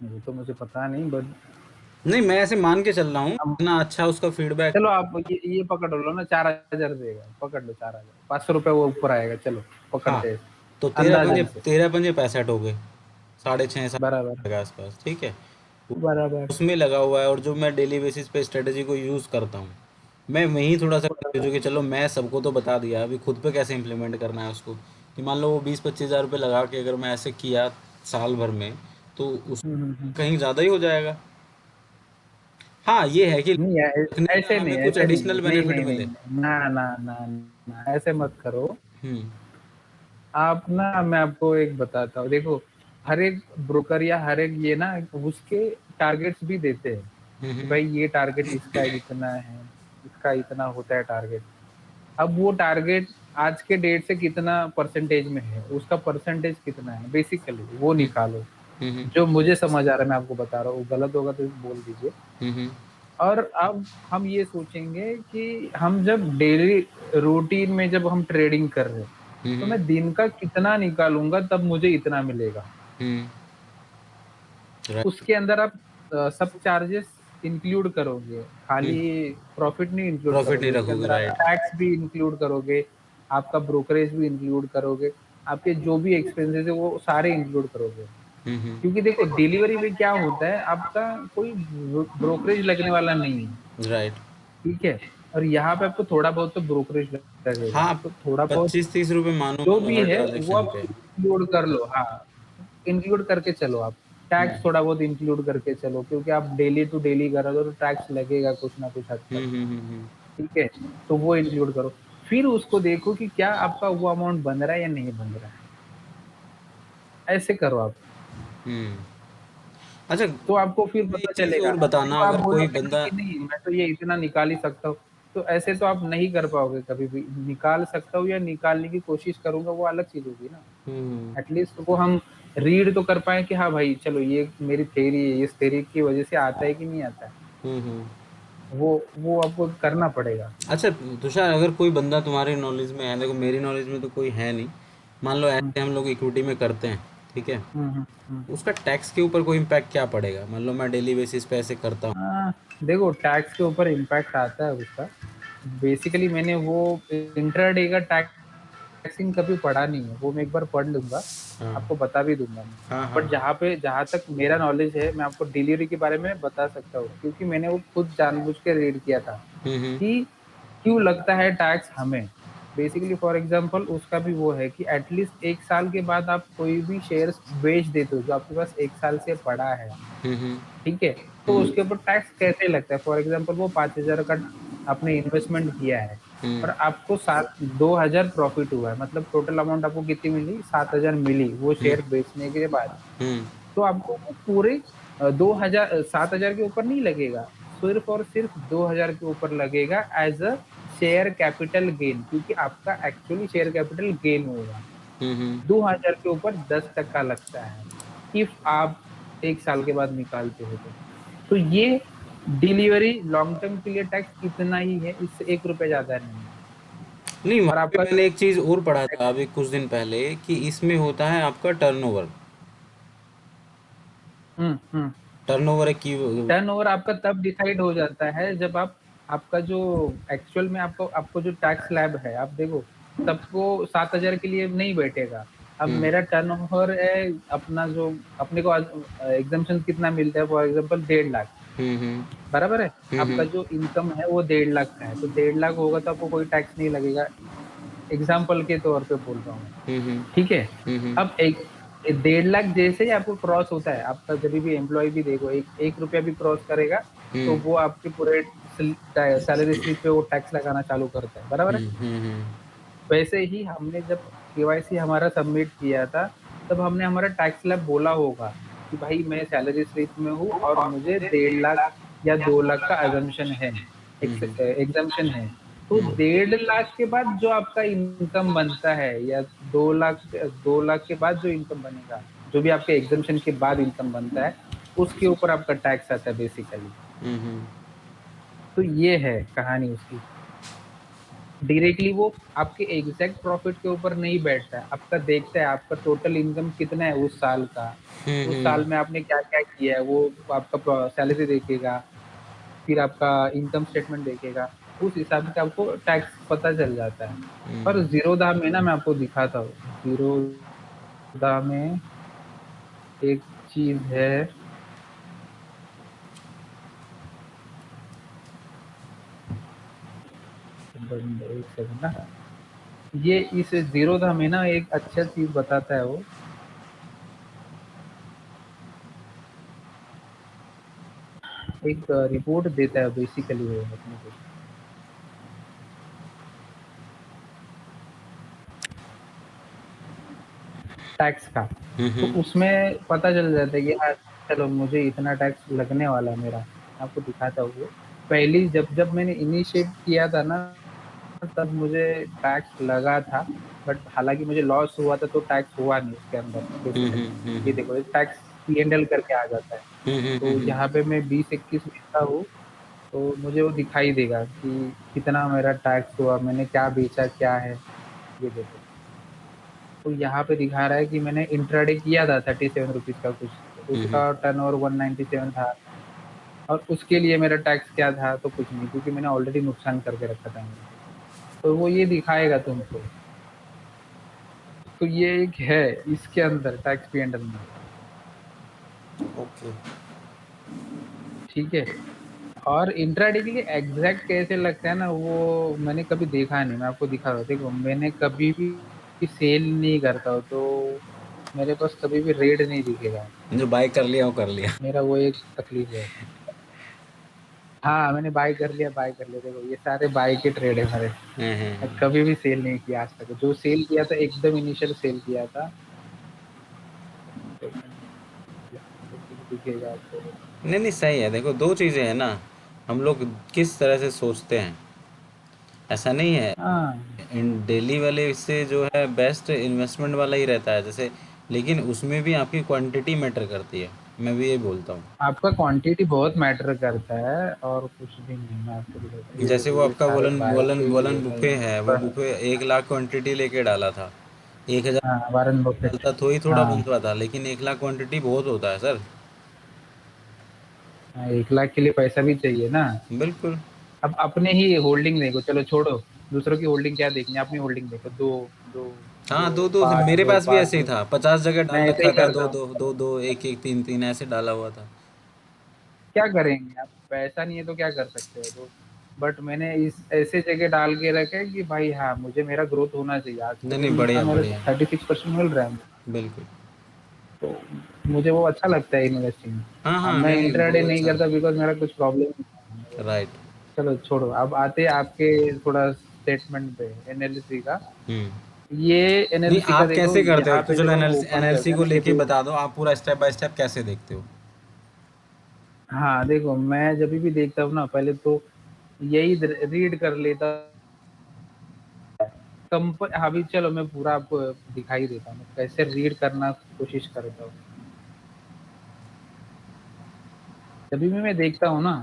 वो तो मुझे पता नहीं, बट नहीं, मैं ऐसे मान के चल रहा हूँ, हम, इतना अच्छा उसका फीडबैक। चलो आप ये पकड़ लो ना, 4,000 देगा, पकड़ लो 4,000, 500 रुपये वो ऊपर आएगा, चलो हाँ, पकड़ते हैं तो तेरह पंजे अंदाजन से। 65 हो गए, 6.5 7 बराबर, के आसपास, ठीक है। बराबर, उसमें लगा हुआ है, और जो मैं डेली बेसिस पे स्ट्रेटजी को यूज़ करता हूँ, मैं वहीं थोड़ा सा कंफ्यूज हूँ कि चलो मैं सबको तो बता दिया, अभी खुद पे कैसे इम्प्लीमेंट करना है उसको। कि मान लो वो 20-25 हज़ार रुपये लगा के अगर मैं ऐसे किया साल भर में, तो उस कहीं ज़्यादा ही हो जाएगा। हाँ, ये है कि नहीं रखने का ऐसे नहीं, हमें कुछ ऐसे नहीं, एडिशनल नहीं, बेनिफिट नहीं, नहीं, मिले। नहीं, ना, ना, ना, ना, ऐसे मत करो। हम्म। आप ना, मैं आपको एक बताता हूँ, देखो, हर एक ब्रोकर या हर एक ये ना उसके टारगेट्स भी देते हैं कि हम्म। भाई ये टारगेट इसका इतना है, इसका इतना होता है टारगेट। अब वो टारगेट आज के डेट से कितना परसेंटेज में है, उसका परसेंटेज कितना है, बेसिकली वो हम्म। निकालो। हम्म। जो मुझे समझ आ रहा है मैं आपको बता रहा हूँ, गलत होगा तो बोल दीजिए। हम्म। और अब हम ये सोचेंगे कि हम जब डेली रूटीन में जब हम ट्रेडिंग कर रहे हैं, तो हम्म। मैं दिन का कितना निकालूंगा तब मुझे इतना मिलेगा। हम्म। राइट। उसके अंदर आप सब चार्जेस इंक्लूड करोगे, खाली प्रॉफिट नहीं इंक्लूड प्रॉफिट नहीं करोगे, उसके रखोगे, अंदर आप राइट। टैक्स भी इंक्लूड करोगे, आपका ब्रोकरेज भी इंक्लूड करोगे, आपके जो भी एक्सपेंसेस है वो सारे इंक्लूड करोगे। हम्म। क्योंकि देखो डिलीवरी में क्या होता है, आपका कोई ब्रोकरेज लगने वाला नहीं है, राइट। ठीक है। और यहाँ पे आपको थोड़ा बहुत तो ब्रोकरेज लगेगा, हाँ, तो थोड़ा बहुत 25-30 रुपये मानो जो भी हर है वो ट्रांजेक्शन आप पे। इंक्लूड कर लो, हाँ, इंक्लूड करके चलो आप। टैक्स थोड़ा बहुत इंक्लूड करके चलो, क्योंकि आप डेली टू डेली कर रहे हो तो टैक्स लगेगा कुछ ना कुछ हद तक, हम्म। ठीक है। तो वो इंक्लूड करो, फिर उसको देखो कि क्या आपका वो अमाउंट बन रहा है या नहीं बन रहा है, ऐसे करो आप। हम्म। अच्छा, तो आपको फिर ये पता चीज़ चलेगा और ना, बताना, देखो आप अगर कोई बोलोगे ना बंदा। कि नहीं मैं तो ये इतना निकाल ही सकता हूँ, तो ऐसे तो आप नहीं कर पाओगे कभी भी। निकाल सकता हूँ या निकालने की कोशिश करूंगा, वो अलग चीज होगी ना। हम्म। एटलीस्ट वो हम रीड तो कर पाए कि हाँ भाई चलो ये मेरी थ्योरी है, इस थ्योरी की वजह से आता है कि नहीं आता है, हम्म। वो आपको करना पड़ेगा। अच्छा तुषार, अगर कोई बंदा तुम्हारी नॉलेज में है, देखो मेरी नॉलेज में तो कोई है नहीं, मान लो हम्म, ऐसे हम लोग इक्विटी में करते हैं, ठीक है, हम्म, हम्म। उसका टैक्स के ऊपर कोई इम्पैक्ट क्या पड़ेगा? मान लो मैं डेली बेसिस पे ऐसे करता हूँ। देखो टैक्स के ऊपर इम्पैक्ट आता है उसका। बेसिकली मैंने वो इंट्राडे का टैक्सिंग कभी पढ़ा नहीं है, वो मैं एक बार पढ़ लूंगा, हाँ आपको बता भी दूंगा मैं। हाँ हाँ बट हाँ। जहाँ तक मेरा नॉलेज है, मैं आपको डिलीवरी के बारे में बता सकता हूँ, क्योंकि मैंने वो खुद जानबूझ के रीड किया था हम्म। कि क्यों लगता है टैक्स हमें। बेसिकली फॉर एग्जांपल उसका भी वो है कि एटलीस्ट 1 साल के बाद आप कोई भी शेयर्स बेच देते हो जो आपके पास 1 साल से पड़ा है, हम्म। ठीक है। तो उसके ऊपर टैक्स कैसे लगता है, फॉर एग्जाम्पल वो 5,000 का आपने इन्वेस्टमेंट किया है हम्म। और आपको 2,000 प्रॉफिट हुआ है, मतलब टोटल अमाउंट आपको कितनी मिली, 7,000 मिली वो हम्म। शेयर बेचने के बाद। हम्म। तो आपको वो पूरे 2,000 7,000 के ऊपर नहीं लगेगा, सिर्फ और सिर्फ 2,000 के ऊपर लगेगा as a share capital gain, क्योंकि आपका एक्चुअली शेयर कैपिटल गेन होगा। हम्म। 2,000 के ऊपर 10% लगता है, इफ आप 1 साल के बाद निकालते हो तो ये डिलीवरी लॉन्ग टर्म के लिए टैक्स इतना ही है, इससे 1 रुपया ज्यादा नहीं है। नहीं, और वहाँ पे आपका मैंने एक चीज़ और पढ़ा था अभी कुछ दिन पहले, कि इसमें होता है आपका टर्नओवर। हम्म, टर्नओवर है कि। टर्नओवर आपका तब डिसाइड हो जाता है जब आप, आपका जो एक्चुअल में आपको आपको जो टैक्स स्लैब है, आप देखो सबको 7,000 के लिए नहीं बैठेगा। अब हम्म। मेरा टर्नओवर है, अपना जो अपने को एग्जाम्पशन कितना मिलता है, फॉर एग्जाम्पल 1.5 लाख, हम्म। बराबर है। आपका हम्म। जो इनकम है वो 1.5 लाख का है, तो 1.5 लाख होगा तो आपको कोई टैक्स नहीं लगेगा, एग्जाम्पल के तौर पे बोल रहा हूँ मैं, हम्म। ठीक है। हम्म। अब एक 1.5 लाख जैसे ही आपको क्रॉस होता है, आपका जब भी एम्प्लॉय भी देखो 1 रुपया भी क्रॉस करेगा, तो हम्म। वो आपके पूरे सैलरी स्लिप पे वो टैक्स लगाना चालू करता है, बराबर है। हम्म। वैसे ही हमने जब केवाईसी हमारा सबमिट किया था, तब हमने हमारा टैक्स स्लैब बोला होगा कि भाई मैं सैलरी स्लिप में हूँ और मुझे 1.5 लाख या 2 लाख का अजम्पशन है, एग्जाम्पशन है। तो 1.5 लाख के बाद जो आपका इनकम बनता है, या 2 लाख के बाद जो इनकम बनेगा, जो भी आपके एग्जाम्पशन के बाद इनकम बनता है, उसके ऊपर आपका टैक्स आता है बेसिकली। हम्म। तो ये है कहानी उसकी। डायरेक्टली वो आपके एग्जैक्ट प्रॉफिट के ऊपर नहीं बैठता है, आपका देखता है आपका टोटल इनकम कितना है उस साल का, उस साल में आपने क्या क्या किया है, वो आपका सैलरी देखेगा, फिर आपका इनकम स्टेटमेंट देखेगा, उस हिसाब से आपको टैक्स पता चल जाता है। पर जीरोधा में ना मैं आपको दिखाता हूँ, जीरोधा में एक चीज है, एक सेकंड ना, ये इस जीरोधा में ना एक अच्छा चीज बताता है, वो एक रिपोर्ट देता है बेसिकली वो अपने को टैक्स का। तो उसमें पता चल जाता है कि हाँ चलो मुझे इतना टैक्स लगने वाला है मेरा, आपको दिखाता हूँ वो। पहली जब जब मैंने इनिशिएट किया था ना, तब मुझे टैक्स लगा था, बट हालांकि मुझे लॉस हुआ था तो टैक्स हुआ नहीं उसके अंदर बेसिकली। ये देखो टैक्स P&L करके आ जाता है, तो यहाँ पे मैं 20-21 लिखता हूँ तो मुझे वो दिखाई देगा कि कितना मेरा टैक्स हुआ, मैंने क्या बेचा क्या है, ये देखो। तो यहाँ पे दिखा रहा है कि मैंने इंट्राडे किया था 37 रुपीज का कुछ, तो उसका टर्नओवर 197 था, और उसके लिए मेरा टैक्स क्या था, तो कुछ नहीं, क्योंकि मैंने ऑलरेडी नुकसान करके रखा था मैंने। तो वो ये दिखाएगा तुमको। तो ये एक है इसके अंदर टैक्स P&L में। ओके। ठीक है। और इंट्राडे के लिए एग्जैक्ट कैसे लगता है ना, वो मैंने कभी देखा नहीं, मैं आपको दिखा रहा हूँ। देखो मैंने कभी भी सेल नहीं करता हूँ, तो मेरे पास कभी भी रेट नहीं दिखेगा, जो बाय कर लिया वो कर लिया। मेरा वो एक तकलीफ है। हाँ मैंने बाय कर लिया, बाय कर लिया, देखो ये सारे बाय के ट्रेड है मेरे। मैं कभी भी सेल नहीं किया आज तक, जो सेल किया था एकदम इनिशियल सेल किया था। दिखेगा आपको। नहीं नहीं, सही है। देखो दो चीज़ें हैं ना, हम लोग किस तरह से सोचते हैं, ऐसा नहीं है। हाँ इन डेली वाले इससे जो है बेस्ट इन्वेस्टमेंट वाला ही रहता है जैसे, लेकिन उसमें भी आपकी क्वांटिटी मैटर करती है, मैं भी ये बोलता हूँ। आपका क्वांटिटी बहुत मैटर करता है, और कुछ भी नहीं। मैं आपको दिखाता हूँ, ये जैसे देखो वो ये आपका सारे वोलन बाय वोलन के ही वोलन है भाई। बुफे है, वो बुफे 1 लाख क्वांटिटी लेके डाला था। 1,000 हाँ वारेन बफेट। डालता तो ही थोड़ा बन हाँ रहा था, लेकिन 1 लाख क्वांटिटी बहुत होता है सर। हाँ, 1 लाख के लिए पैसा भी चाहिए ना। बिल्कुल। अब अपने ही होल्डिंग देखो, चलो छोड़ो दूसरों की होल्डिंग क्या देखनी है, अपनी होल्डिंग देखो, दो दो दो हाँ, दो दो पाँच मेरे दो पास भी पाँच ऐसे ही दो। था, 50 जगह मैं डाल ऐसे ही रखा था, करता दो हूँ। दो दो दो, एक एक, तीन तीन ऐसे डाला हुआ था। क्या करेंगे, अब पैसा नहीं है तो क्या कर सकते हो, तो बट मैंने इस ऐसे जगह डाल के रखे कि भाई हाँ मुझे मेरा ग्रोथ होना चाहिए। आज के नहीं डेट नहीं, में इतना बढ़िया मेरा बढ़िया। 36% मिल रहा है, बिल्कुल। तो मुझे वो अच्छा लगता है इन्वेस्टिंग। हाँ अब हाँ, मैं नहीं नहीं, इंट्राडे बहुत नहीं अच्छा। करता बिकॉज मेरा कुछ प्रॉब्लम नहीं है। राइट। चलो छोड़ो, अब आते हैं आपके थोड़ा स्टेटमेंट पे एनालिसिस का। हम्म। ये नहीं, एनालिसिस का आप देखो, कैसे करते हो, यहाँ तो पे चलो जब हम एनएलसी ओपन करते एनएलसी हैं को ना लेके शेड्यूल। बता दो, आप पूरा स्टेप बाय स्टेप कैसे देखते हो। हाँ देखो मैं जब भी देखता हूँ ना, पहले तो यही रीड कर लेता। अभी चलो मैं पूरा आपको दिखाई देता हूँ, मैं कैसे रीड करना कोशिश करता हूँ। जब भी मैं देखता हूँ ना,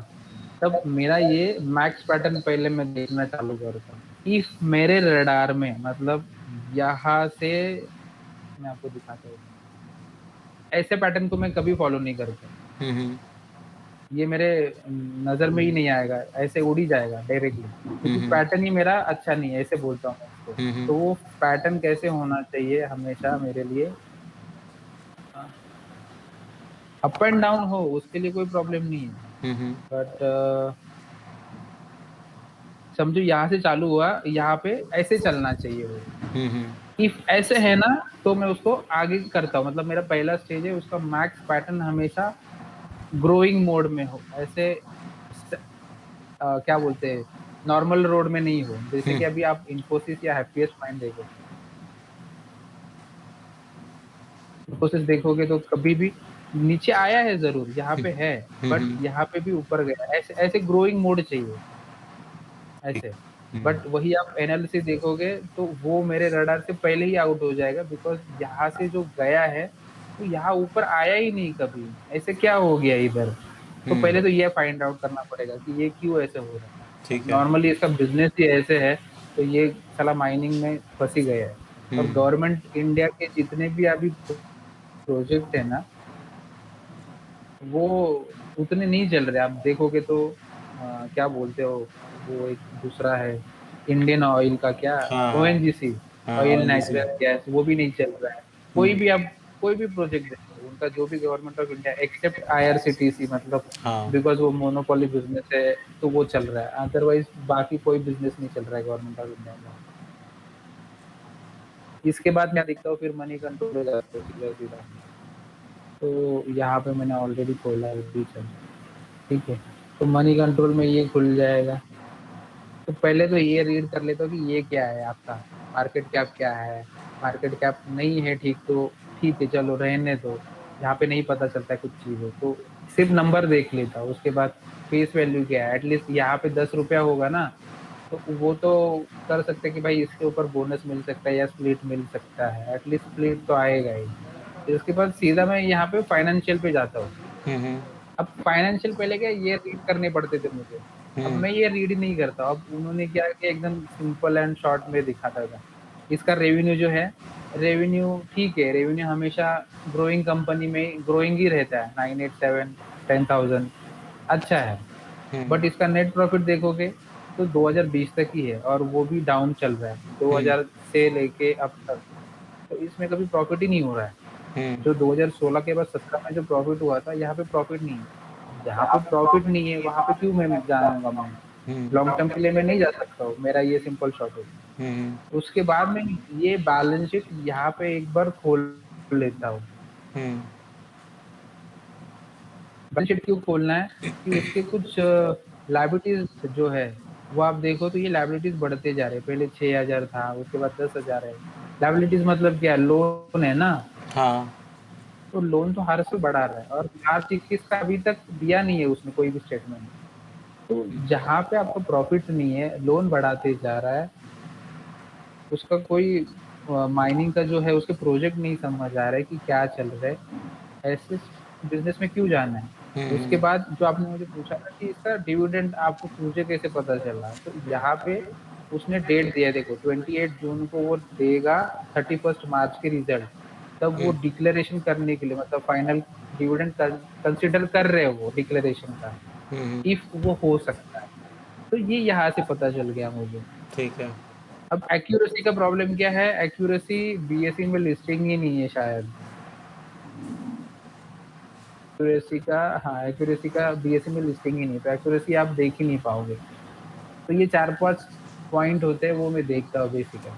तब मेरा ये मैक्स पैटर्न पहले मैं देखना चालू करता हूँ। इफ मेरे रडार में, मतलब यहाँ से मैं आपको दिखाता हूँ, ऐसे पैटर्न को मैं कभी फॉलो नहीं करता। हम्म। ये मेरे नजर में ही नहीं आएगा, ऐसे उड़ ही जाएगा डायरेक्टली, क्योंकि हम्म। पैटर्न ही मेरा अच्छा नहीं है, ऐसे बोलता हूँ मैं इसको। हम्म। तो वो पैटर्न कैसे होना चाहिए हमेशा मेरे लिए, अप एंड डाउन हो उसके लिए कोई प्रॉब्लम नहीं है, हम्म। बट समझो यहाँ से चालू हुआ, यहाँ पे ऐसे चलना चाहिए वो। हम्म। इफ ऐसे है ना, तो मैं उसको आगे करता हूँ, मतलब मेरा पहला स्टेज है उसका मैक्स पैटर्न हमेशा ग्रोइंग मोड में हो, ऐसे क्या बोलते हैं, नॉर्मल रोड में नहीं हो। जैसे कि अभी आप इन्फोसिस या हैप्पीएस्ट माइंड देखो, इन्फोसिस देखोगे तो कभी भी नीचे आया है जरूर, यहाँ पे है, बट हम्म। यहाँ पे भी ऊपर गया, ऐसे ऐसे ग्रोइंग मोड चाहिए ऐसे। बट वही आप एनालिसिस देखोगे तो वो मेरे रडार से पहले ही आउट हो जाएगा, बिकॉज यहाँ से जो गया है वो यहाँ ऊपर आया ही नहीं कभी, ऐसे क्या हो गया इधर। तो पहले तो ये फाइंड आउट करना पड़ेगा कि ये क्यों ऐसे हो रहा है। अब ठीक है। नॉर्मली इसका बिजनेस ही ऐसे है तो ये साला माइनिंग में फँस ही गया है। और हम्म। गवर्नमेंट इंडिया के जितने भी अभी प्रोजेक्ट है ना, वो उतने नहीं चल रहे। आप देखोगे तो क्या बोलते हो, वो एक दूसरा है, इंडियन ऑयल का क्या, हाँ हाँ ओएनजीसी, हाँ, ऑयल ओएनजीसी। नेचुरल गैस, वो भी नहीं चल रहा है। कोई हम्म। भी आप कोई भी प्रोजेक्ट देखो उनका, जो भी government of India, except IRCTC, मतलब हाँ। बिकॉज वो मोनोपोली बिजनेस है तो वो चल रहा है, अदरवाइज बाकी कोई बिजनेस नहीं चल रहा है गवर्नमेंट ऑफ इंडिया का। इसके बाद मैं देखता हूँ फिर मनी कंट्रोल हो जाता है सीधा सीधा। तो यहाँ पे मैंने ऑलरेडी खोला है फ्यूचर, ठीक है। तो मनी कंट्रोल में ये खुल जाएगा। तो पहले तो ये रीड कर लेता हूँ कि ये क्या है आपका, मार्केट कैप क्या है। मार्केट कैप नहीं है ठीक, तो ठीक है चलो रहने दो। यहाँ पे नहीं पता चलता है कुछ चीजें, तो सिर्फ नंबर देख लेता हूँ। उसके बाद फेस वैल्यू क्या है, एटलीस्ट यहाँ पे 10 रुपया होगा ना, तो वो तो कर सकते हैं कि भाई इसके ऊपर बोनस मिल सकता है या स्प्लिट मिल सकता है, एटलीस्ट स्प्लिट तो आएगा ही। फिर उसके बाद सीधा मैं यहाँ पे फाइनेंशियल पे जाता हूँ। हम्म। अब फाइनेंशियल पहले क्या ये रीड करने पड़ते थे मुझे, अब हम्म। मैं ये रीड नहीं करता। अब उन्होंने क्या किया, एकदम सिंपल एंड शॉर्ट में दिखाता था। इसका रेवेन्यू जो है, रेवेन्यू ठीक है, रेवेन्यू हमेशा ग्रोइंग कंपनी में ग्रोइंग ही रहता है, 987 10,000, अच्छा है। हम्म। बट इसका नेट प्रॉफिट देखोगे तो 2020 तक ही है, और वो भी डाउन चल रहा है हम्म। 2000 से लेके अब तक। तो इसमें कभी प्रॉफिट ही नहीं हो रहा है। हम्म। जो 2016 के बाद 17 में जो प्रॉफिट हुआ था, यहाँ पे प्रॉफिट नहीं है। अब जहाँ पे प्रॉफिट नहीं है वहां पे क्यों मैं जाऊंगा मैं, हम्म। लॉन्ग टर्म के लिए मैं नहीं जा सकता हूँ, मेरा ये सिंपल शॉट है। हम्म। उसके बाद में ये बैलेंस शीट यहाँ पे एक बार खोल लेता हूँ। हम्म। बैलेंस शीट क्यों खोलना है, कि उसके कुछ लाइबिलिटीज जो है, वो आप देखो तो ये लाइबिलिटीज बढ़ते जा रहे हैं। पहले 6,000 था, उसके बाद 10,000 है। लाइबिलिटीज मतलब क्या, लोन है ना, हाँ। तो लोन तो हर साल बढ़ा रहा है, और मार्च 21 का अभी तक दिया नहीं है उसने कोई भी स्टेटमेंट। तो जहाँ पे आपका प्रॉफिट नहीं है, लोन बढ़ाते जा रहा है, उसका कोई माइनिंग का जो है उसके प्रोजेक्ट नहीं समझ आ रहा है कि क्या चल रहा है, ऐसे बिजनेस में क्यों जाना है। उसके हम्म। बाद जो आपने मुझे पूछा था कि इसका डिविडेंड आपको मुझे कैसे पता चला, तो यहाँ पे उसने डेट दिया है, देखो 28 जून को वो देगा 31 मार्च के रिजल्ट। तब वो डिक्लेरेशन करने के लिए, मतलब फाइनल डिविडेंड कंसिडर कर रहे हो वो डिक्लेरेशन का, हम्म। इफ वो हो सकता है। तो ये यहाँ से पता चल गया मुझे। ठीक है। अब एक्यूरेसी का प्रॉब्लम क्या है, एक्यूरेसी बीएसई में लिस्टिंग ही नहीं है शायद। एक्यूरेसी का, हाँ एक्यूरेसी का बीएसई में लिस्टिंग ही नहीं है, तो एक्यूरेसी आप देख ही नहीं पाओगे। तो ये 4-5 पॉइंट होते हैं, वो मैं देखता हूँ बेसिकली।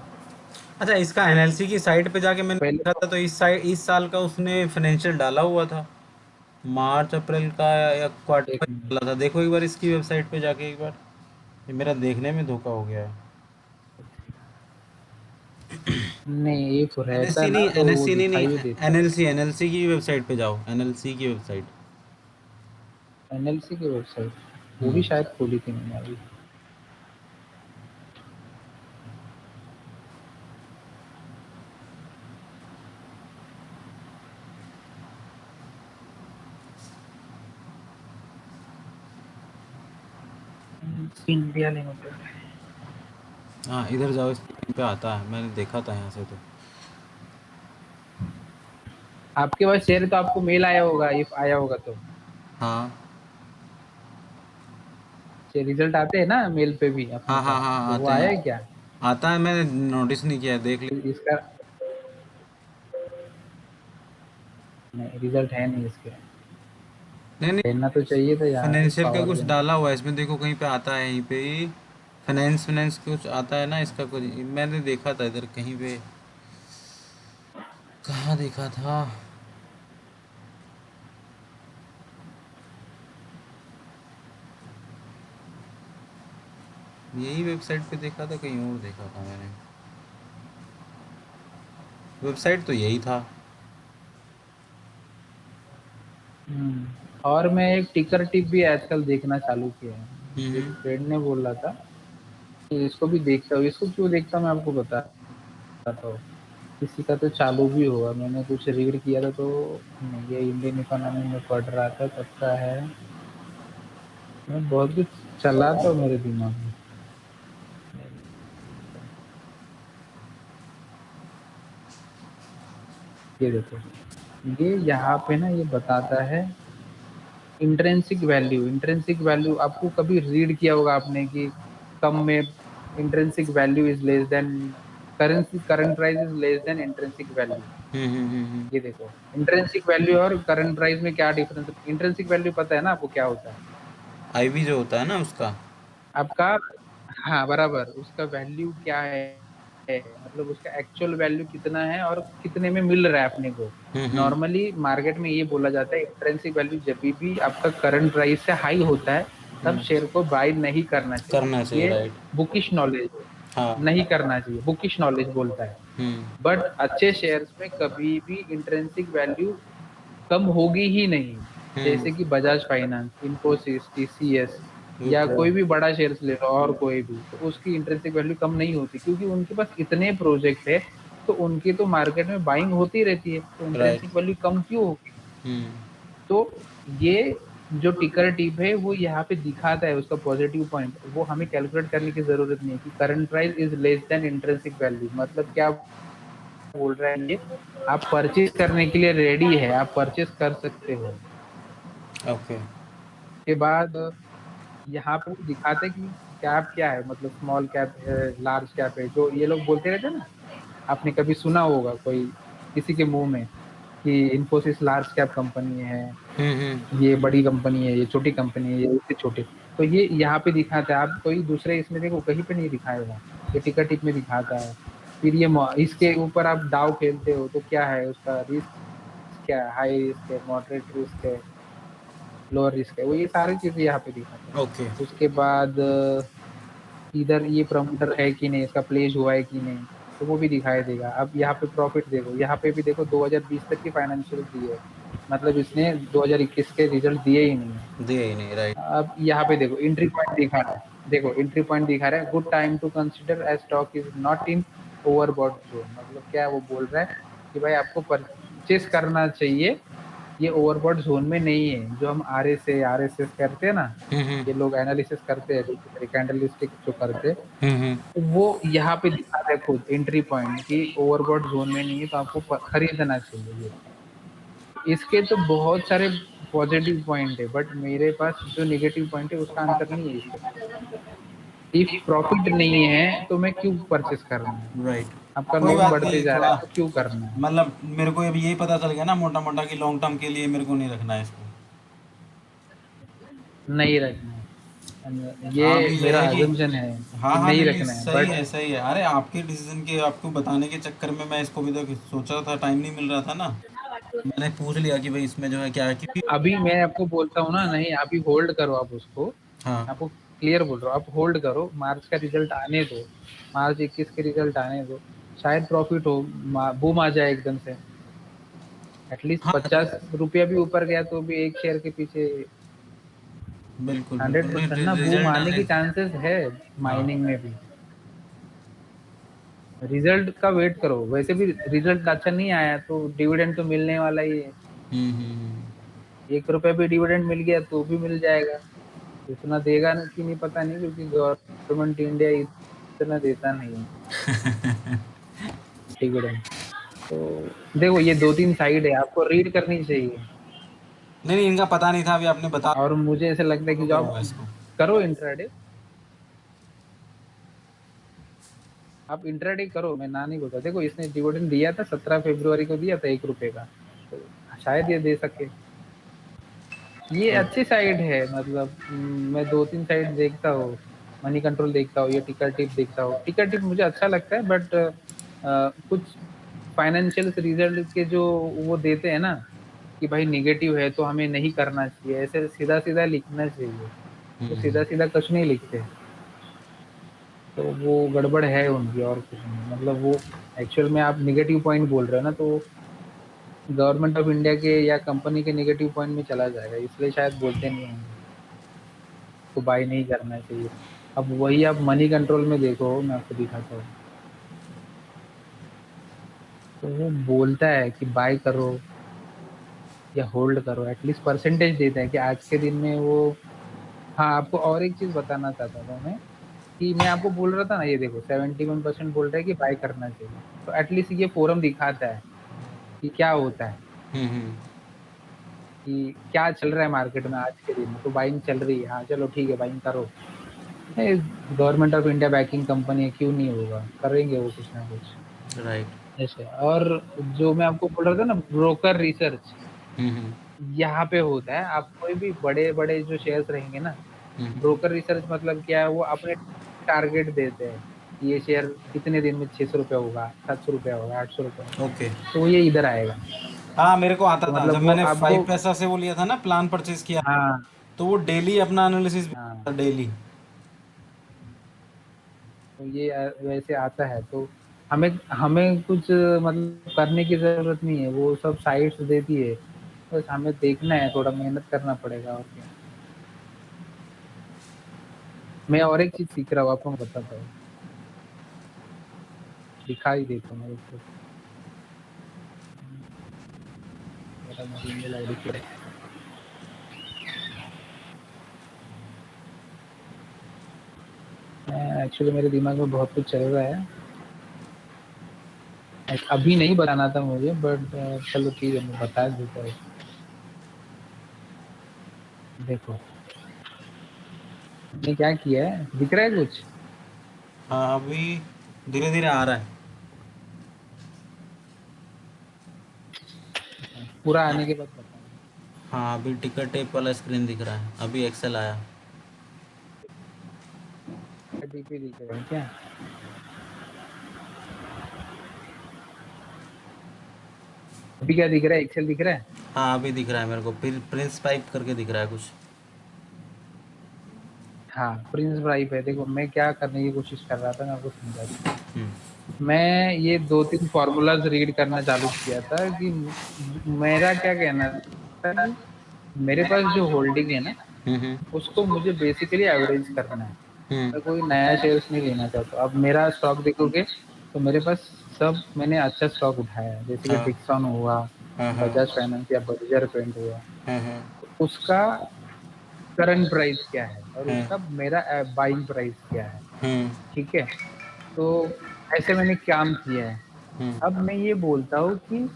अच्छा, इसका एनएलसी की साइट पे जाके मैंने पहले देखा तो था, तो इस साल का उसने फाइनेंशियल डाला हुआ था, मार्च अप्रैल का या क्वार्टर एक का डाला था। देखो एक बार इसकी वेबसाइट पे जाके एक बार, ये मेरा देखने में धोखा हो गया है। नहीं, एक रहता एनएससी ना नहीं, तो वो एनएससी नहीं, दिखाई नहीं, भी देता। एनएलसी, एनएलसी की वेबसाइट पे जाओ, एनएलसी की वेबसाइट। एनएलसी की वेबसाइट, वो भी हम्म। शायद खोली थी मैंने अभी। India limited. हाँ, इधर जाओ, इस पे आता है, मैंने देखा था यहाँ से तो। आपके पास शेयर तो आपको मेल आया होगा, इफ आया होगा तो। हाँ रिजल्ट आते हैं ना मेल पे भी अपने हाँ हाँ पास, हाँ, तो वो आते आया हैं। है क्या। आता है, मैंने नोटिस नहीं किया, देख तो लिया। इसका नहीं, रिजल्ट है नहीं इसके। नहीं नहीं, रहना तो चाहिए था यार, फाइनेंशियल का पावर कुछ बैंक। डाला हुआ है इसमें, देखो कहीं पे आता है, यहीं पे ही फाइनेंस, फाइनेंस कुछ आता है ना इसका, कुछ मैंने देखा था इधर कहीं पे। कहाँ देखा था? यही वेबसाइट पे देखा था, कहीं और देखा था मैंने। वेबसाइट तो यही था। और मैं एक टिकर टिप भी आजकल देखना चालू किया है, एक हम्म। फ्रेंड ने बोला था कि इसको भी देखता हूँ। इसको क्यों देखता हूँ मैं आपको बताता हूँ। किसी का तो चालू भी हुआ, मैंने कुछ रीड किया था तो, नहीं, ये इंडियन इकोनॉमी में पढ़ रहा था तब का है। मैं बहुत कुछ चला तो मेरे दिमाग में। ये देखो, ये यहाँ पे ना ये बताता है इंट्रिंसिक वैल्यू। इंट्रिंसिक वैल्यू आपको कभी रीड किया होगा आपने कि कम में intrinsic value is less than currency, current price is less than intrinsic value. Hmm. ये देखो, इंट्रिंसिक वैल्यू और करंट प्राइस में क्या डिफरेंस है। इंट्रिंसिक वैल्यू पता है ना आपको क्या होता है आईवी जो होता है ना उसका। आपका। हाँ बराबर, उसका वैल्यू क्या है, मतलब उसका एक्चुअल वैल्यू कितना है और कितने में मिल रहा है अपने को। हम्म। नॉर्मली मार्केट में ये बोला जाता है इंट्रिंसिक वैल्यू जब भी आपका करंट प्राइस से हाई होता है तब हम्म। शेयर को बाय नहीं करना चाहिए। करना चाहिए, ये राइट। बुकिश नॉलेज है, हाँ। नहीं करना चाहिए, बुकिश नॉलेज बोलता है। हम्म। बट अच्छे शेयर्स में कभी भी इंट्रिंसिक वैल्यू कम होगी ही नहीं। हम्म। जैसे कि बजाज फाइनेंस, इन्फोसिस, टीसीएस या विप्रो। कोई भी बड़ा शेयर्स ले लो और कोई भी, तो उसकी इंट्रिंसिक वैल्यू कम नहीं होती क्योंकि उनके पास इतने प्रोजेक्ट है, तो उनकी तो मार्केट में बाइंग होती रहती है, तो राइट। इंट्रिंसिक वैल्यू कम क्यों होगी। हम्म। तो ये जो टिकर टिप है वो यहाँ पे दिखाता है उसका पॉजिटिव पॉइंट, वो हमें कैलकुलेट करने की जरूरत नहीं है कि current price is less than intrinsic value. मतलब क्या बोल रहा है ये, आप परचेज करने के लिए रेडी है, आप परचेज कर सकते हो। ओके। के बाद यहाँ पे वो दिखाते हैं कि कैप क्या है, मतलब स्मॉल कैप है, लार्ज कैप है, जो ये लोग बोलते रहते हैं ना। आपने कभी सुना होगा कोई किसी के मुंह में कि इन्फोसिस लार्ज कैप कंपनी है, हम्म। ये बड़ी कंपनी है, ये छोटी कंपनी है, ये उससे छोटी। तो ये यहाँ पे दिखाता है, आप कोई दूसरे इसमें देखो कहीं पे नहीं दिखाएगा, ये टिकट टिप में दिखाता है। फिर ये इसके ऊपर आप दाव खेलते हो तो क्या है उसका रिस्क, क्या है, हाई रिस्क है, मॉडरेट रिस्क है, लोअर रिस्क है, वो ये सारी चीजें यहाँ पे दिखाता है। ओके। उसके बाद इधर ये प्रमोटर है कि नहीं, इसका प्लेस हुआ है कि नहीं, तो वो भी दिखाई देगा। अब यहाँ पे प्रॉफिट देखो, यहाँ पे भी देखो 2020 तक की फाइनेंशियल दिए है, मतलब इसने 2021 के रिजल्ट दिए ही नहीं है। दिए ही नहीं, राइट। अब यहाँ पे देखो एंट्री पॉइंट दिखा रहा है, देखो एंट्री पॉइंट दिखा रहा है, good time to consider as stock is not in overbought zone. मतलब क्या वो बोल रहा है कि भाई आपको परचेस करना चाहिए, ये ओवरबॉट जोन में नहीं है। जो हम आर एस एस करते हैं ना, हम्म। ये लोग एनालिसिस करते हैं, कैंडलस्टिक जो करते हैं, हम्म। तो वो यहाँ पे दिखा रहा है खुद एंट्री पॉइंट कि ओवरबॉट जोन में नहीं है, तो आपको खरीदना चाहिए ये। इसके तो बहुत सारे पॉजिटिव पॉइंट है, बट मेरे पास जो नेगेटिव पॉइंट है उसका आंसर नहीं है इसके पास। इफ प्रॉफिट नहीं है तो मैं क्यों परचेस करना है, राइट। आपका कोई लॉन्ग बात बढ़ते नहीं, जा रहा थोड़ा है तो क्यों करना है। मतलब मेरे को अभी यही पता चल गया ना मोटा मोटा कि लॉन्ग टर्म के लिए मेरे को नहीं रखना है इसको। नहीं रखना है, ये हाँ, अभी ये मेरा है कि अजम्पशन है हाँ कि हाँ, नहीं नहीं नहीं, रखना है, सही बट है सही है। अरे आपके डिसीजन के आपको बताने के चक्कर में मैं इसको भी तो सोचा था, टाइम नहीं मिल रहा था ना। मैंने पूछ लिया कि भाई इसमें जो है क्या है, क्योंकि अभी मैं आपको बोलता हूँ ना, नहीं अभी होल्ड करो आप उसको। हाँ। आपको क्लियर बोल रहा हूँ, आप होल्ड करो, मार्च का रिजल्ट आने दो, मार्च 21 के रिजल्ट आने दो, शायद प्रॉफिट हो, बूम आ जाए एकदम से। एटलीस्ट हाँ, 50 रुपया भी ऊपर गया तो भी एक शेयर के पीछे बिल्कुल बिल्कुल, 100% नहीं ना बूम रिजल्ट आने आने। की चांसेस है हाँ। माइनिंग में भी। रिजल्ट का वेट करो, वैसे भी रिजल्ट अच्छा नहीं आया तो डिविडेंड तो मिलने वाला ही है। हम्म। 1 रुपया भी डिविडेंड मिल गया तो भी मिल जाएगा। इतना देगा ना कि नहीं पता नहीं, क्योंकि गवर्नमेंट इंडिया इतना देता नहीं है डिविडेंड। तो देखो ये दो तीन साइड है, आपको रीड करनी चाहिए। नहीं नहीं, इनका पता नहीं था, अभी आपने बता और मुझे ऐसा लगता है कि फॉलो जो करूंगा आप इसको। करो इंट्राडे, आप इंट्राडे करो, मैं ना नहीं बोलता। देखो इसने डिविडेंड दिया था 17 फरवरी को, दिया था 1 रुपए का, तो शायद ये दे सके। ये अच्छी साइड है, मतलब मैं दो तीन साइड देखता हूँ, मनी कंट्रोल देखता हूँ, ये टिकर टिप देखता हूँ। टिकर टिप मुझे अच्छा लगता है, बट कुछ फाइनेंशियल रिजल्ट के जो वो देते हैं ना कि भाई निगेटिव है तो हमें नहीं करना चाहिए, ऐसे सीधा सीधा लिखना चाहिए, तो हम्म। सीधा सीधा कुछ नहीं लिखते। तो वो गड़बड़ है उनकी, और कुछ नहीं। मतलब वो एक्चुअल में आप निगेटिव पॉइंट बोल रहे हो ना, तो गवर्नमेंट ऑफ इंडिया के या कंपनी के नेगेटिव पॉइंट में चला जाएगा, इसलिए शायद बोलते नहीं होंगे को बाय नहीं करना चाहिए। अब वही आप मनी कंट्रोल में देखो, मैं आपको दिखाता हूँ, तो वो बोलता है कि बाय करो या होल्ड करो, एटलीस्ट परसेंटेज देता है कि आज के दिन में वो। हाँ, आपको और एक चीज बताना चाहता था मैं, कि मैं आपको बोल रहा था ना, ये देखो 71% बोल रहा है कि बाय करना चाहिए, तो एटलीस्ट ये फोरम दिखाता है कि क्या होता है, हम्म। कि क्या चल रहा है मार्केट में आज के दिन में, तो बाइंग चल रही है, हाँ चलो ठीक है बाइंग करो। Government of India banking company है, क्यों नहीं होगा, करेंगे वो कुछ ना कुछ राइट। ऐसे। और जो मैं आपको बोल रहा था ना, ब्रोकर रिसर्च, हम्म। यहाँ पे होता है। आप कोई भी बड़े बड़े जो शेयर्स रहेंगे ना, हम्म। ब्रोकर रिसर्च मतलब क्या है, वो अपने टारगेट देते हैं कि ये शेयर इतने दिन में 600 रुपया होगा, 700 रुपया होगा, 800 रुपया होगा, ओके। तो ये इधर आएगा। हाँ, मेरे को आता तो था मतलब जब वो मैंने आपको, 5 पैसा से वो लिया था ना, प्लान परचेज किया, हाँ तो वो डेली अपना एनालिसिस हाँ, डेली। तो ये वैसे आता है। तो हमें हमें कुछ मतलब करने की जरूरत नहीं है, वो सब साइट्स देती है, बस हमें देखना है, थोड़ा मेहनत करना पड़ेगा और क्या। मैं और एक चीज सीख रहा हूँ, आपको मैं बताता हूँ, दिखाई देता हूँ मेरे को, मेरा ईमेल आईडी क्या है। एक्चुअली मेरे दिमाग में बहुत कुछ चल रहा है, अभी नहीं बताना था मुझे, बट चलो ठीक है, मैं बता देता हूँ। देखो मैंने क्या किया है, दिख रहा है कुछ? हाँ, अभी धीरे धीरे आ रहा है। पूरा आने के बाद बताना। हाँ, अभी टिकर टेप वाला स्क्रीन दिख रहा है, अभी एक्सेल आया। डीपी दिख रहा है क्या? अभी क्या दिख रहा है, एक्सेल दिख रहा है? हाँ, अभी दिख रहा है मेरे को, फिर प्रिंस पाइप करके दिख रहा है कुछ। हाँ प्रिंस ब्राइप है। देखो मैं क्या करने की कोशिश कर रहा था, मैं आपको समझाता हूँ। हम्म। मैं ये दो तीन फॉर्मूलाज रीड करना चालू किया था कि मेरा क्या कहना था कि मेरे पास जो होल्डिंग है ना, हम्म। उसको मुझे बेसिकली एवरेज करना है। हम्म। मैं कोई नया शेयर्स नहीं लेना चाहता। अब मेरा स्टॉक देखोगे तो मेरे पास सब मैंने अच्छा स्टॉक उठाया है, जैसे कि हाँ डिक्सन हुआ, हाँ हाँ बजाज फाइनेंस या बर्जर पेंट हुआ। हाँ हाँ तो उसका करंट प्राइस क्या है और हाँ। उसका मेरा बाइंग प्राइस क्या है, हम्म। ठीक है। तो ऐसे मैंने काम किया है। हम्म। अब मैं ये बोलता हूँ कि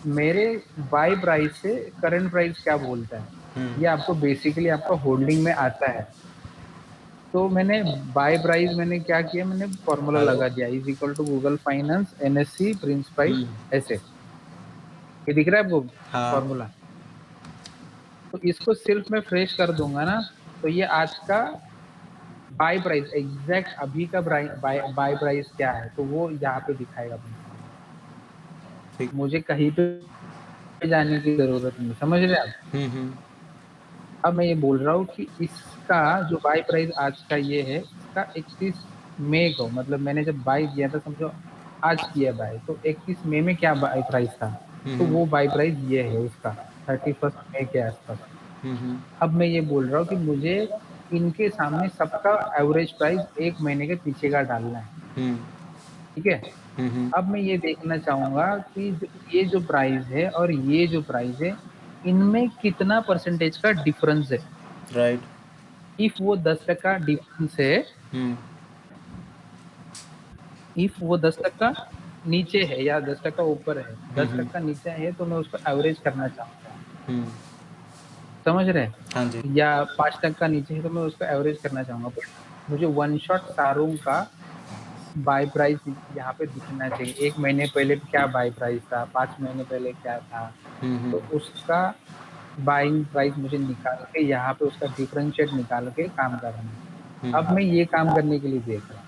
मेरे बाय प्राइस से करंट प्राइस क्या बोलता है, ये हम्म। आपको बेसिकली आपका होल्डिंग में आता है। तो मैंने बाय प्राइस मैंने क्या किया, मैंने फॉर्मूला हेलो। लगा दिया, is equal to Google finance NSC prince price, hmm. ऐसे। ये दिख रहा है आपको हाँ। फॉर्मूला? तो इसको सिर्फ मैं फ्रेश कर दूंगा ना, तो ये आज का बाय प्राइस एग्जैक्ट अभी का बाय प्राइस क्या है, तो वो यहाँ पे दिखाएगा अपने सामने। ठीक। मुझे कहीं पे जाने की जरूरत नहीं, समझ रहे आप? हम्म। अब मैं ये बोल रहा हूँ कि इसका जो बाय प्राइस आज का ये है, इसका 31 मई को, मतलब मैंने जब बाय किया था समझो, आज किया बाय, तो 31 मई में क्या बाय प्राइस था, तो हम्म। वो बाय प्राइस ये है उसका, 31 मई के आसपास। हम्म। अब मैं ये बोल रहा हूँ कि मुझे इनके सामने सबका एवरेज प्राइस 1 महीने के पीछे का डालना है, हम्म। ठीक है। हम्म। अब मैं ये देखना चाहूंगा कि ये जो प्राइस है और ये जो प्राइस है, इनमें कितना परसेंटेज का डिफरेंस है। राइट। इफ वो 10 टका डिफरेंस है, हम्म। इफ वो 10 टका नीचे है या 10 टका ऊपर है, दस हम्म। टका नीचे है, तो मैं उसको एवरेज करना चाहूंगा, हम्म। समझ रहे हैं? हाँ जी। या 5 टका नीचे है तो मैं उसको एवरेज करना चाहूंगा, बट मुझे वन शॉट सारों का बाय प्राइस यहाँ पे दिखना चाहिए। 1 महीने पहले क्या बाय प्राइस था, 5 महीने पहले क्या था, तो हम्म। उसका बाइंग प्राइस मुझे निकाल के यहाँ पे उसका डिफरेंशिएट निकाल के काम करना है। अब मैं ये काम करने के लिए देख रहा हूँ।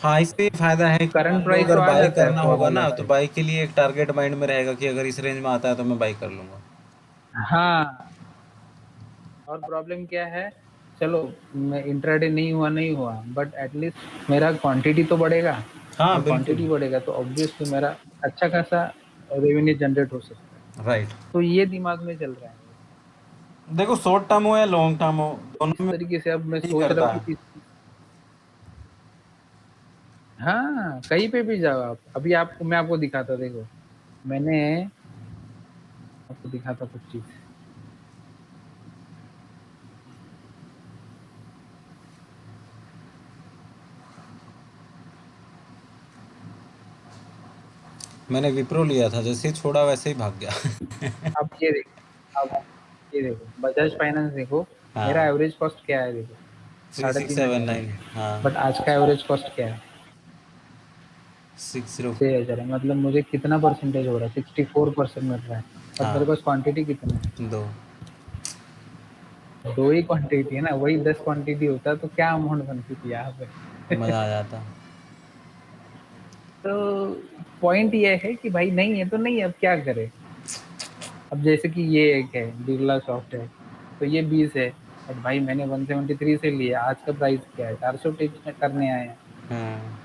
हाँ, इससे ये फायदा है कि करंट मान लो प्राइस अगर तो आ बाई जाता है करना होगा फॉर्मूला ना, तो से। बाई के लिए एक टारगेट माइंड में रहेगा कि अगर इस रेंज में आता है तो मैं बाई कर लूंगा। हाँ, और प्रॉब्लम क्या है, चलो मैं इंट्राडे नहीं हुआ बट एटलीस्ट मेरा क्वांटिटी तो बढ़ेगा, हाँ, और बिल्कुल। क्वांटिटी बढ़ेगा तो ऑब्वियसली मेरा अच्छा खासा रेवेन्यू जनरेट हो सकता है। राइट। तो ये दिमाग में चल रहा है मेरे। देखो, शॉर्ट टर्म हो या लॉन्ग टर्म हो, तो इस दोनों में तरीके से अब मैं ही सोच रहा करता हूँ है। कि हाँ कहीं पे भी जाओ आप, अभी आपको मैं आपको दिखाता, देखो मैंने आपको दिखाता कुछ चीज। मैंने विप्रो लिया था, जैसे ही छोड़ा वैसे ही भाग गया। अब ये देखो, अब ये देखो बजाज फाइनेंस देखो, मेरा हाँ, एवरेज कॉस्ट क्या है देखो, थ्री साढ़े सिक्स तीन सेवन हजार है। नाइन हाँ, बट आज का एवरेज कॉस्ट क्या है, 60। 6,000 है। मतलब मुझे कितना परसेंटेज हो रहा है, 64% मिल रहा है। और मेरे हाँ, पास क्वांटिटी कितना है, 2। दो ही क्वांटिटी है ना, वही 10 क्वांटिटी होता तो क्या अमाउंट बनती थी यहाँ पे। मज़ा आ जाता। तो पॉइंट ये है कि भाई नहीं है तो नहीं है, अब क्या करें। अब जैसे कि ये एक है बिरला सॉफ्ट है, तो ये 20 है, बट भाई मैंने 173 से लिया, आज का प्राइस क्या है, 400 टिच करने आए हैं। हाँ,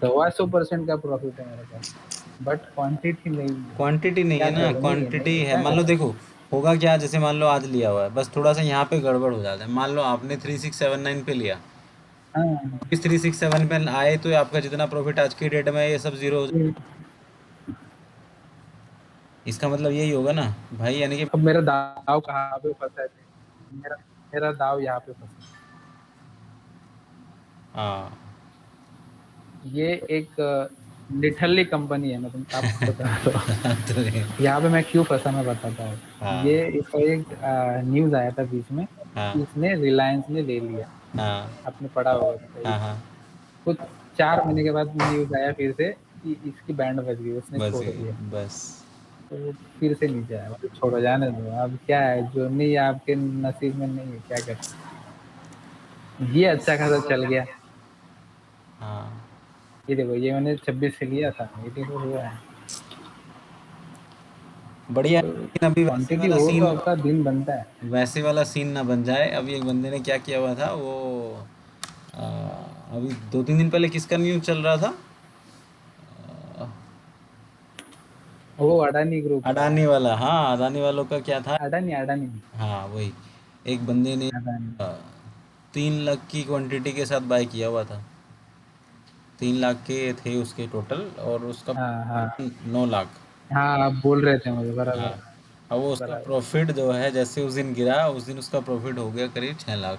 125% का प्रॉफिट है मेरे पास, बट क्वांटिटी नहीं है। क्वांटिटी नहीं क्या है ना, करें, क्वांटिटी नहीं है है। क्या मान लो करें। देखो, होगा क्या, जैसे मान लो आज लिया हुआ है, बस थोड़ा सा यहाँ पे गड़बड़ हो जाता है। मान लो आपने 3679 पे लिया, हाँ, इस 367 पे आए तो आपका जितना प्रॉफिट आज की डेट में है ये सब जीरो हो जाए। इसका मतलब यही होगा ना भाई, यानी कि अब मेरा दाव कहाँ पे फंसा है, मेरा मेरा दाव यहाँ पे फंसा है। हाँ। ये एक निठल्ली कंपनी है, मैं तुम आपको बता रहा हूँ। तो यहाँ पे मैं क्यों फंसा मैं बताता हूँ। हाँ, ये इसका एक न्यूज आया था बीच में हाँ, कि इसने रिलायंस ने ले लिया, हाँ, आपने पढ़ा होगा तो कहीं। हाँ, हाँ, कुछ 4 महीने के बाद न्यूज आया फिर से कि इसकी बैंड बज गई, उसने बस छोड़ दिया। बस। तो वो फिर से नीचे आया, मतलब छोड़ो जाने दो, अब क्या है, जो नहीं है आपके नसीब में नहीं है, क्या कर सकते। ये अच्छा खासा चल गया। हाँ, ये देखो, ये मैंने 26 से लिया था, ये देखो हुआ है। बढ़िया है। तो लेकिन अभी वैसे क्वांटिटी वाला हो तो सीन, आपका दिन बनता है। वैसे वाला सीन ना बन जाए। अभी एक बंदे ने क्या किया हुआ था वो, आ, अभी 2-3 दिन पहले किसका न्यूज़ चल रहा था, वो अडानी ग्रुप का, अडानी वाला। हाँ, अडानी वालों का क्या था। अडानी अडानी हाँ, वही। एक बंदे ने अडानी। 3 लाख की क्वांटिटी के साथ बाय किया हुआ था। 3 लाख के थे उसके टोटल, और उसका हाँ हाँ 9 लाख। हाँ, आप बोल रहे थे मुझे, हाँ, बराबर अब वो उसका बराबर। प्रॉफिट जो है, जैसे उस दिन गिरा, उस दिन उसका प्रॉफिट हो गया करीब 6 लाख।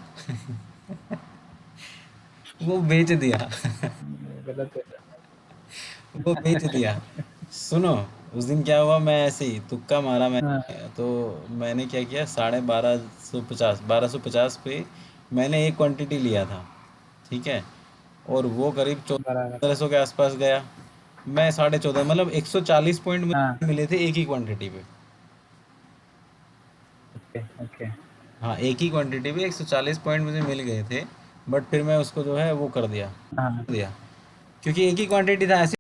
वो बेच दिया। गलत है। वो बेच दिया। सुनो, उस दिन क्या हुआ, मैं ऐसे ही तुक्का मारा हाँ, मैंने तो। मैंने क्या किया, 1250, 1250 पे मैंने एक क्वांटिटी लिया था, ठीक है। और वो करीब बराबर। 1400 के आसपास गया। मैं 14.5, मतलब 140 पॉइंट हाँ, मुझे मिले थे एक ही क्वांटिटी पे। Okay okay. हाँ, एक ही क्वांटिटी पे 140 पॉइंट मुझे मिल गए थे। बट फिर मैं उसको जो है वो कर दिया, हाँ दिया, क्योंकि एक ही क्वांटिटी था, ऐसे